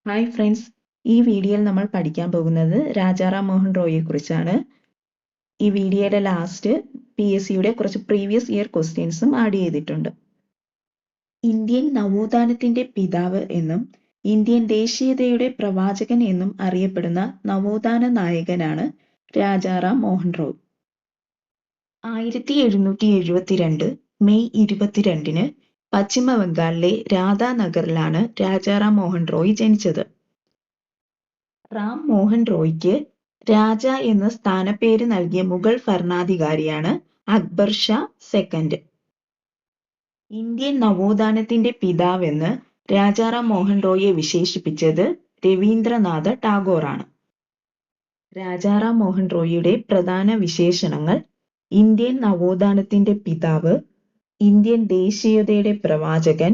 Hi friends, ഈ വീഡിയോയിൽ നമ്മൾ പഠിക്കാൻ പോകുന്നത് രാജാറാം മോഹൻ റോയിയെ കുറിച്ചാണ്. ഈ വീഡിയോയുടെ ലാസ്റ്റ് PSCയുടെ കുറച്ച് പ്രീവിയസ് ഇയർ ക്വസ്റ്റ്യൻസും ആഡ് ചെയ്തിട്ടുണ്ട്. ഇന്ത്യൻ നവോത്ഥാനത്തിന്റെ പിതാവ് എന്നും ഇന്ത്യൻ ദേശീയതയുടെ പ്രവാചകൻ എന്നും അറിയപ്പെടുന്ന നവോത്ഥാന നായകനാണ് രാജാറാം മോഹൻ റോയ്. 1772 മെയ് 22-ന് പശ്ചിമ ബംഗാളിലെ രാധാനഗറിലാണ് രാജാറാം മോഹൻ റോയ് ജനിച്ചത്. റാം മോഹൻ റോയ്ക്ക് രാജ എന്ന സ്ഥാനപ്പേര് നൽകിയ മുഗൾ ഭരണാധികാരിയാണ് അക്ബർ ഷാ സെക്കൻഡ്. ഇന്ത്യൻ നവോത്ഥാനത്തിന്റെ പിതാവെന്ന് രാജാറാം മോഹൻ റോയിയെ വിശേഷിപ്പിച്ചത് രവീന്ദ്രനാഥ ടാഗോറാണ്. രാജാറാം മോഹൻ റോയിയുടെ പ്രധാന വിശേഷണങ്ങൾ: ഇന്ത്യൻ നവോത്ഥാനത്തിന്റെ പിതാവ്, ഇന്ത്യൻ ദേശീയതയുടെ പ്രവാചകൻ,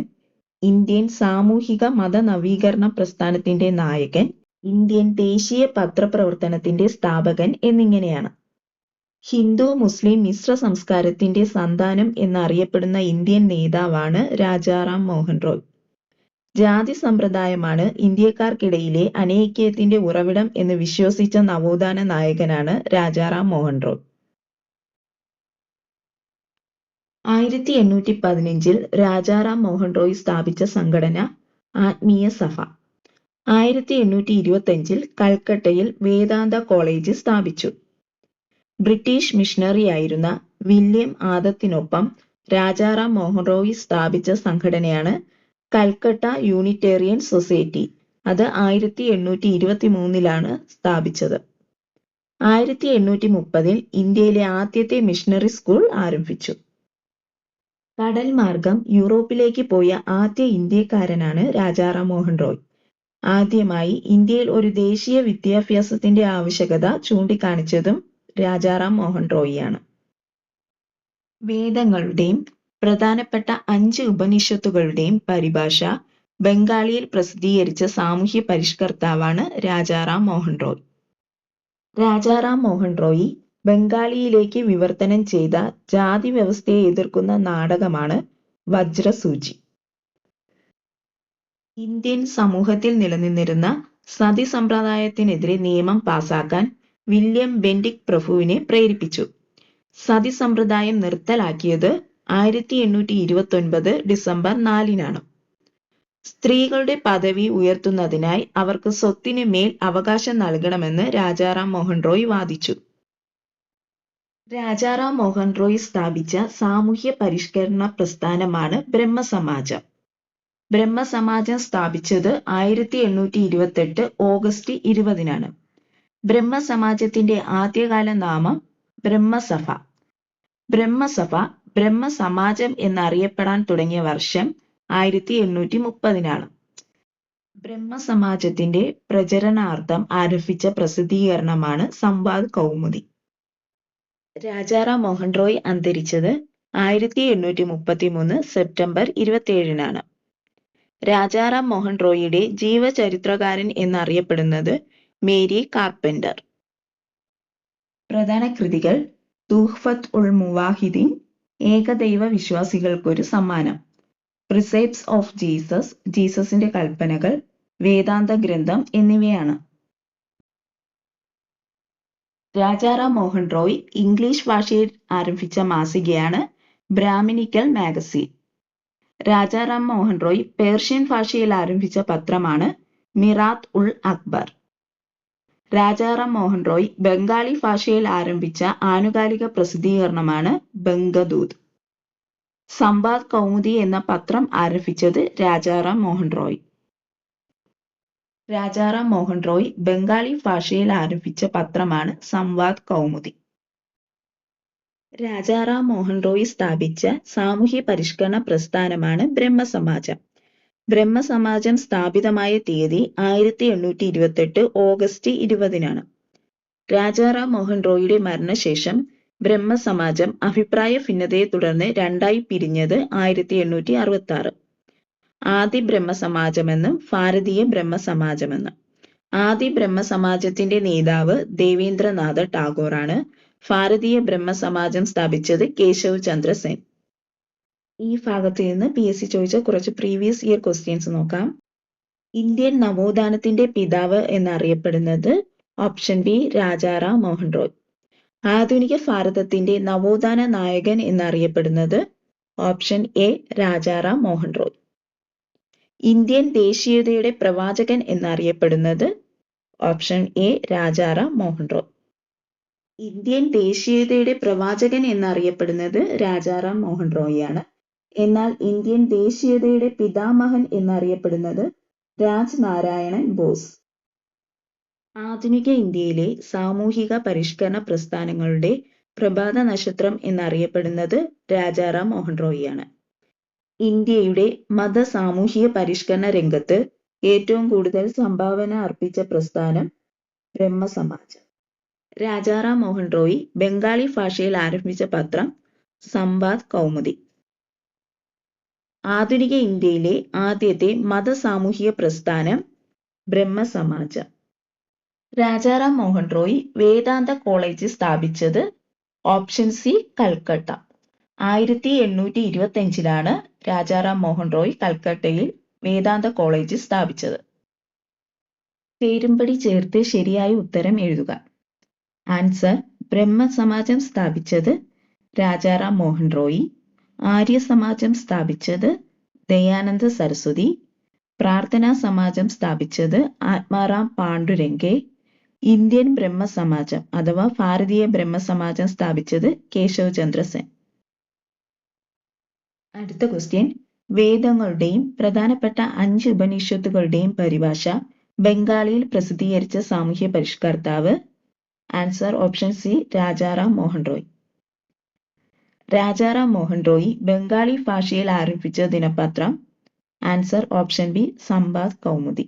ഇന്ത്യൻ സാമൂഹിക മത നവീകരണ പ്രസ്ഥാനത്തിന്റെ നായകൻ, ഇന്ത്യൻ ദേശീയ പത്രപ്രവർത്തനത്തിന്റെ സ്ഥാപകൻ എന്നിങ്ങനെയാണ്. ഹിന്ദു മുസ്ലിം മിശ്ര സംസ്കാരത്തിന്റെ സന്താനം എന്നറിയപ്പെടുന്ന ഇന്ത്യൻ നേതാവാണ് രാജാറാം മോഹൻ റോയ്. ജാതി സമ്പ്രദായമാണ് ഇന്ത്യക്കാർക്കിടയിലെ അനൈക്യത്തിന്റെ ഉറവിടം എന്ന് വിശ്വസിച്ച നവോത്ഥാന നായകനാണ് രാജാറാം മോഹൻ റോയ്. 1815 രാജാറാം മോഹൻ റോയ് സ്ഥാപിച്ച സംഘടന ആത്മീയ സഭ. 1825 കൽക്കട്ടയിൽ വേദാന്ത കോളേജ് സ്ഥാപിച്ചു. ബ്രിട്ടീഷ് മിഷണറിയായിരുന്ന വില്യം ആദത്തിനൊപ്പം രാജാറാം മോഹൻ റോയ് സ്ഥാപിച്ച സംഘടനയാണ് കൽക്കട്ട യൂണിറ്റേറിയൻ സൊസൈറ്റി. അത് 1823-ലാണ് സ്ഥാപിച്ചത്. 1830 ഇന്ത്യയിലെ ആദ്യത്തെ മിഷണറി സ്കൂൾ ആരംഭിച്ചു. കടൽ മാർഗം യൂറോപ്പിലേക്ക് പോയ ആദ്യ ഇന്ത്യക്കാരനാണ് രാജാറാം മോഹൻ റോയ്. ആദ്യമായി ഇന്ത്യയിൽ ഒരു ദേശീയ വിദ്യാഭ്യാസത്തിന്റെ ആവശ്യകത ചൂണ്ടിക്കാണിച്ചതും രാജാറാം മോഹൻ റോയിയാണ്. വേദങ്ങളുടെയും പ്രധാനപ്പെട്ട 5 ഉപനിഷത്തുകളുടെയും പരിഭാഷ ബംഗാളിയിൽ പ്രസിദ്ധീകരിച്ച സാമൂഹ്യ പരിഷ്കർത്താവാണ് രാജാറാം മോഹൻ റോയ്. രാജാറാം മോഹൻ റോയ് ബംഗാളിയിലേക്ക് വിവർത്തനം ചെയ്ത ജാതി വ്യവസ്ഥയെ എതിർക്കുന്ന നാടകമാണ് വജ്രസൂചി. ഇന്ത്യൻ സമൂഹത്തിൽ നിലനിന്നിരുന്ന സതി സമ്പ്രദായത്തിനെതിരെ നിയമം പാസാക്കാൻ വില്യം ബെന്റിക് പ്രഭുവിനെ പ്രേരിപ്പിച്ചു. സതി സമ്പ്രദായം നിർത്തലാക്കിയത് 1829 ഡിസംബർ 4-നാണ്. സ്ത്രീകളുടെ പദവി ഉയർത്തുന്നതിനായി അവർക്ക് സ്വത്തിന് മേൽ അവകാശം നൽകണമെന്ന് രാജാറാം മോഹൻ റോയ് വാദിച്ചു. രാജാറാം മോഹൻ റോയ് സ്ഥാപിച്ച സാമൂഹ്യ പരിഷ്കരണ പ്രസ്ഥാനമാണ് ബ്രഹ്മസമാജം. ബ്രഹ്മസമാജം സ്ഥാപിച്ചത് 1828 ഓഗസ്റ്റ് 20-നാണ്. ബ്രഹ്മസമാജത്തിന്റെ ആദ്യകാല നാമം ബ്രഹ്മസഭ. ബ്രഹ്മസഭ ബ്രഹ്മസമാജം എന്നറിയപ്പെടാൻ തുടങ്ങിയ വർഷം 1830-നാണ്. ബ്രഹ്മസമാജത്തിന്റെ പ്രചരണാർത്ഥം ആരംഭിച്ച പ്രസിദ്ധീകരണമാണ് സംവാദ് കൗമുദി. രാജാറാം മോഹൻ റോയ് അന്തരിച്ചത് 1833 സെപ്റ്റംബർ 27-നാണ്. രാജാറാം മോഹൻ റോയിയുടെ ജീവചരിത്രകാരൻ എന്നറിയപ്പെടുന്നത് മേരി കാർപെന്റർ. പ്രധാന കൃതികൾ: തുഹ്ഫത്ത് ഉൾ മുവാഹിദീൻ, ഏകദൈവ വിശ്വാസികൾക്കൊരു സമ്മാനം, പ്രിസെപ്റ്റ്സ് ഓഫ് ജീസസ്, ജീസസിന്റെ കൽപ്പനകൾ, വേദാന്ത ഗ്രന്ഥം എന്നിവയാണ്. രാജാറാം മോഹൻ റോയ് ഇംഗ്ലീഷ് ഭാഷയിൽ ആരംഭിച്ച മാസികയാണ് ബ്രാഹ്മിനിക്കൽ മാഗസിൻ. രാജാറാം മോഹൻ റോയ് പേർഷ്യൻ ഭാഷയിൽ ആരംഭിച്ച പത്രമാണ് മിറാത്ത് ഉൾ അക്ബർ. രാജാറാം മോഹൻ റോയ് ബംഗാളി ഭാഷയിൽ ആരംഭിച്ച ആനുകാലിക പ്രസിദ്ധീകരണമാണ് ബംഗദൂത്. സംവാദ് കൗമുദി എന്ന പത്രം ആരംഭിച്ചത് രാജാറാം മോഹൻ റോയ്. രാജാറാം മോഹൻ റോയ് ബംഗാളി ഭാഷയിൽ ആരംഭിച്ച പത്രമാണ് സംവാദ് കൗമുദി. രാജാറാം മോഹൻ റോയ് സ്ഥാപിച്ച സാമൂഹ്യ പരിഷ്കരണ പ്രസ്ഥാനമാണ് ബ്രഹ്മസമാജം. ബ്രഹ്മസമാജം സ്ഥാപിതമായ തീയതി 1828 ഓഗസ്റ്റ് 20-നാണ്. രാജാറാം മോഹൻ റോയിയുടെ മരണശേഷം ബ്രഹ്മസമാജം അഭിപ്രായ ഭിന്നതയെ തുടർന്ന് രണ്ടായി പിരിഞ്ഞത് 1866. ആദി ബ്രഹ്മസമാജമെന്നും ഭാരതീയ ബ്രഹ്മസമാജമെന്നും. ആദി ബ്രഹ്മസമാജത്തിന്റെ നേതാവ് ദേവേന്ദ്രനാഥ ടാഗോറാണ്. ഭാരതീയ ബ്രഹ്മസമാജം സ്ഥാപിച്ചത് കേശവ് ചന്ദ്ര സെൻ. ഈ ഭാഗത്ത് നിന്ന് PSC ചോദിച്ച കുറച്ച് പ്രീവിയസ് ഇയർ ക്വസ്റ്റ്യൻസ് നോക്കാം. ഇന്ത്യൻ നവോത്ഥാനത്തിന്റെ പിതാവ് എന്നറിയപ്പെടുന്നത് ഓപ്ഷൻ ബി രാജാറാം മോഹൻ റോയ്. ആധുനിക ഭാരതത്തിന്റെ നവോത്ഥാന നായകൻ എന്നറിയപ്പെടുന്നത് option A Rajaram Mohan Roy. Indian ദേശീയതയുടെ പ്രവാചകൻ എന്നറിയപ്പെടുന്നത് option A Rajaram Mohan Roy. Indian ദേശീയതയുടെ പ്രവാചകൻ എന്നറിയപ്പെടുന്നത് രാജാറാം മോഹൻ റോയിയാണ്. എന്നാൽ ഇന്ത്യൻ ദേശീയതയുടെ പിതാമഹൻ എന്നറിയപ്പെടുന്നത് രാജ് നാരായണൻ ബോസ്. ആധുനിക ഇന്ത്യയിലെ സാമൂഹിക പരിഷ്കരണ പ്രസ്ഥാനങ്ങളുടെ പ്രഭാത നക്ഷത്രം എന്നറിയപ്പെടുന്നത് രാജാറാം മോഹൻ റോയിയാണ്. ഇന്ത്യയുടെ മത സാമൂഹിക പരിഷ്കരണ രംഗത്ത് ഏറ്റവും കൂടുതൽ സംഭാവന അർപ്പിച്ച പ്രസ്ഥാനം ബ്രഹ്മസമാജം. രാജാറാം മോഹൻ റോയ് ബംഗാളി ഭാഷയിൽ ആരംഭിച്ച പത്രം സംവാദ് കൗമുദി. ആധുനിക ഇന്ത്യയിലെ ആദ്യത്തെ മത സാമൂഹിക പ്രസ്ഥാനം ബ്രഹ്മസമാജം. രാജാറാം മോഹൻ റോയ് വേദാന്ത കോളേജ് സ്ഥാപിച്ചത് ഓപ്ഷൻ സി കൽക്കട്ട. 1825 രാജാറാം മോഹൻ റോയ് കൽക്കട്ടയിൽ വേദാന്ത കോളേജ് സ്ഥാപിച്ചത്. ചേരുംപടി ചേർത്ത് ശരിയായ ഉത്തരം എഴുതുക. ആൻസർ: ബ്രഹ്മസമാജം സ്ഥാപിച്ചത് രാജാറാം മോഹൻ റോയ്. ആര്യ സമാജം സ്ഥാപിച്ചത് ദയാനന്ദ സരസ്വതി. പ്രാർത്ഥനാ സമാജം സ്ഥാപിച്ചത് ആത്മാറാം പാണ്ഡുരംഗെ. ഇന്ത്യൻ ബ്രഹ്മസമാജം അഥവാ ഭാരതീയ ബ്രഹ്മസമാജം സ്ഥാപിച്ചത് കേശവ് ചന്ദ്ര സെൻ. അടുത്ത ക്വസ്റ്റ്യൻ: വേദങ്ങളുടെയും പ്രധാനപ്പെട്ട 5 ഉപനിഷത്തുകളുടെയും പരിഭാഷ ബംഗാളിയിൽ പ്രസിദ്ധീകരിച്ച സാമൂഹ്യ പരിഷ്കർത്താവ്. Answer: option C Rajaram Mohan Roy. Rajaram Mohan Roy Bengali ഭാഷയിൽ ആരംഭിച്ച ദിനപത്രം. Answer: option B Sambad Kaumudi.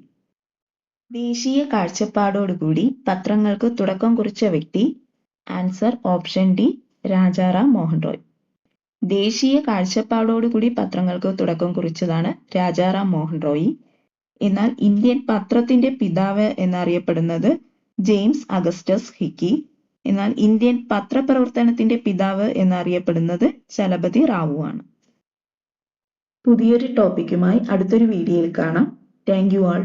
ദേശീയ കാഴ്ചപ്പാടോടുകൂടി പത്രങ്ങൾക്ക് തുടക്കം കുറിച്ച വ്യക്തി. Answer: option D Rajaram Mohan Roy. ദേശീയ കാഴ്ചപ്പാടോടുകൂടി പത്രങ്ങൾക്ക് തുടക്കം കുറിച്ചതാണ് രാജാറാം മോഹൻ റോയ്. എന്നാൽ ഇന്ത്യൻ പത്രത്തിന്റെ പിതാവ് എന്നറിയപ്പെടുന്നത് ജെയിംസ് അഗസ്റ്റസ് ഹിക്കി. എന്നാൽ ഇന്ത്യൻ പത്രപ്രവർത്തനത്തിന്റെ പിതാവ് എന്നറിയപ്പെടുന്നത് ചലപതി റാവു ആണ്. പുതിയൊരു ടോപ്പിക്കുമായി അടുത്തൊരു വീഡിയോയിൽ കാണാം. Thank you all.